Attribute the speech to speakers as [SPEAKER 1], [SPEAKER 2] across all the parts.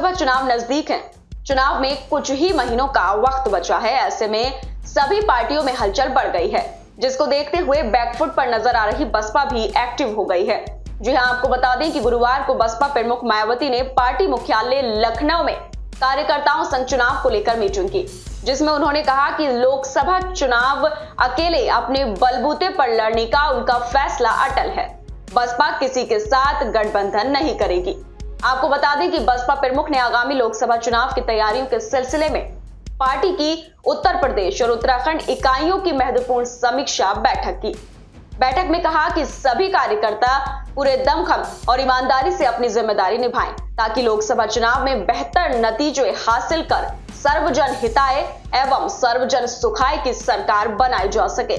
[SPEAKER 1] लोकसभा चुनाव नजदीक हैं। चुनाव में कुछ ही महीनों का वक्त बचा है। ऐसे में सभी पार्टियों में हलचल बढ़ गई है, जिसको देखते हुए बैकफुट पर नजर आ रही बसपा भी एक्टिव हो गई है। जी हां, आपको बता दें कि गुरुवार को बसपा प्रमुख मायावती ने पार्टी मुख्यालय लखनऊ में कार्यकर्ताओं संग चुनाव को लेकर मीटिंग की, जिसमें उन्होंने कहा कि लोकसभा चुनाव अकेले अपने बलबूते पर लड़ने का उनका फैसला अटल है। बसपा किसी के साथ गठबंधन नहीं करेगी। आपको बता दें कि बसपा प्रमुख ने आगामी लोकसभा चुनाव की तैयारियों के सिलसिले में पार्टी की उत्तर प्रदेश और उत्तराखंड इकाइयों की महत्वपूर्ण समीक्षा बैठक की। बैठक में कहा कि सभी कार्यकर्ता पूरे दमखम और ईमानदारी से अपनी जिम्मेदारी निभाएं, ताकि लोकसभा चुनाव में बेहतर नतीजे हासिल कर सर्वजन हिताय एवं सर्वजन सुखाय की सरकार बनाई जा सके।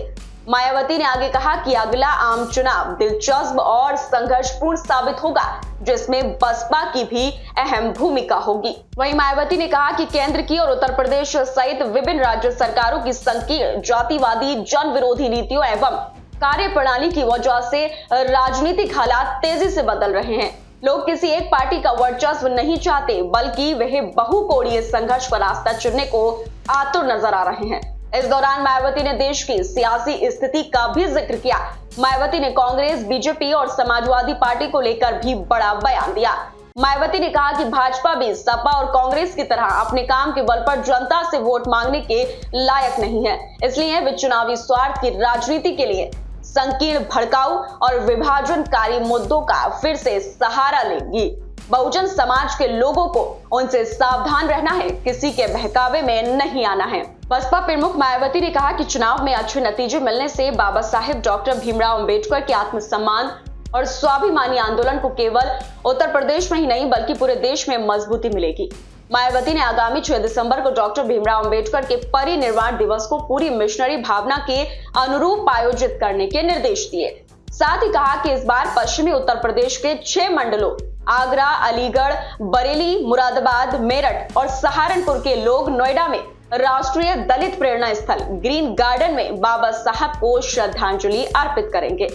[SPEAKER 1] मायावती ने आगे कहा कि अगला आम चुनाव दिलचस्प और संघर्षपूर्ण साबित होगा, जिसमें बसपा की भी अहम भूमिका होगी। वहीं मायावती ने कहा कि केंद्र की और उत्तर प्रदेश सहित विभिन्न राज्य सरकारों की संकीर्ण जातिवादी जन विरोधी नीतियों एवं कार्य प्रणाली की वजह से राजनीतिक हालात तेजी से बदल रहे हैं। लोग किसी एक पार्टी का वर्चस्व नहीं चाहते, बल्कि वह बहुकोणीय संघर्ष का रास्ता चुनने को आतुर नजर आ रहे हैं। इस दौरान मायावती ने देश की सियासी स्थिति का भी जिक्र किया। मायावती ने कांग्रेस, बीजेपी और समाजवादी पार्टी को लेकर भी बड़ा बयान दिया। मायावती ने कहा कि भाजपा भी सपा और कांग्रेस की तरह अपने काम के बल पर जनता से वोट मांगने के लायक नहीं है, इसलिए वे चुनावी स्वार्थ की राजनीति के लिए संकीर्ण, भड़काऊ और विभाजनकारी मुद्दों का फिर से सहारा लेंगी। बहुजन समाज के लोगों को उनसे सावधान रहना है, किसी के बहकावे में नहीं आना है। बसपा प्रमुख मायावती ने कहा कि चुनाव में अच्छे नतीजे मिलने से बाबा साहेब डॉक्टर भीमराव अंबेडकर के आत्मसम्मान और स्वाभिमानी आंदोलन को केवल उत्तर प्रदेश में ही नहीं बल्कि पूरे देश में मजबूती मिलेगी। मायावती ने आगामी 6 दिसंबर को डॉक्टर भीमराव अंबेडकर के परिनिर्वाण दिवस को पूरी मिशनरी भावना के अनुरूप आयोजित करने के निर्देश दिए। साथ ही कहा कि इस बार पश्चिमी उत्तर प्रदेश के 6 मंडलों आगरा, अलीगढ़, बरेली, मुरादाबाद, मेरठ और सहारनपुर के लोग नोएडा में राष्ट्रीय दलित प्रेरणा स्थल ग्रीन गार्डन में बाबा साहब को श्रद्धांजलि अर्पित करेंगे।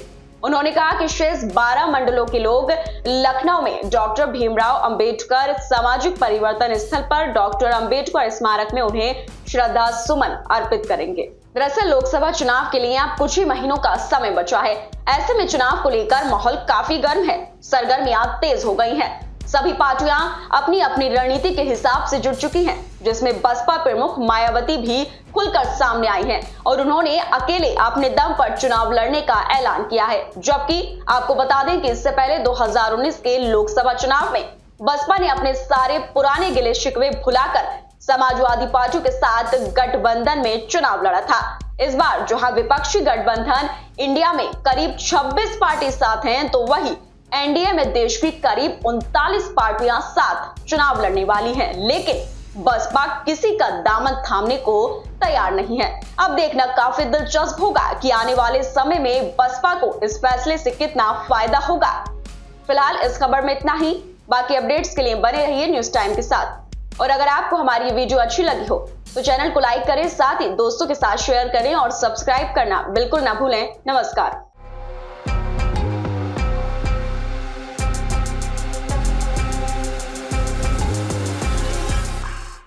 [SPEAKER 1] उन्होंने कहा कि शेष 12 मंडलों के लोग लखनऊ में डॉक्टर भीमराव अंबेडकर सामाजिक परिवर्तन स्थल पर डॉक्टर अंबेडकर स्मारक में उन्हें श्रद्धा सुमन अर्पित करेंगे। दरअसल लोकसभा चुनाव के लिए अब कुछ ही महीनों का समय बचा है। ऐसे में चुनाव को लेकर माहौल काफी गर्म है, सरगर्मियां तेज हो गई हैं। सभी पार्टियां अपनी अपनी रणनीति के हिसाब से जुट चुकी हैं, जिसमें बसपा प्रमुख मायावती भी खुलकर सामने आई हैं और उन्होंने अकेले अपने दम पर चुनाव लड़ने का ऐलान किया है। जबकि आपको बता दें कि इससे पहले 2019 के लोकसभा चुनाव में बसपा ने अपने सारे पुराने गिले शिकवे भुलाकर समाजवादी पार्टियों के साथ गठबंधन में चुनाव लड़ा था। इस बार जहां विपक्षी गठबंधन इंडिया में करीब 26 पार्टी साथ हैं, तो वही एनडीए में देश की करीब 39 पार्टियां साथ चुनाव लड़ने वाली हैं, लेकिन बसपा किसी का दामन थामने को तैयार नहीं है। अब देखना काफी दिलचस्प होगा कि आने वाले समय में बसपा को इस फैसले से कितना फायदा होगा। फिलहाल इस खबर में इतना ही। बाकी अपडेट्स के लिए बने रहिए न्यूज टाइम के साथ। और अगर आपको हमारी वीडियो अच्छी लगी हो तो चैनल को लाइक करें, साथ ही दोस्तों के साथ शेयर करें और सब्सक्राइब करना बिल्कुल ना भूलें। नमस्कार।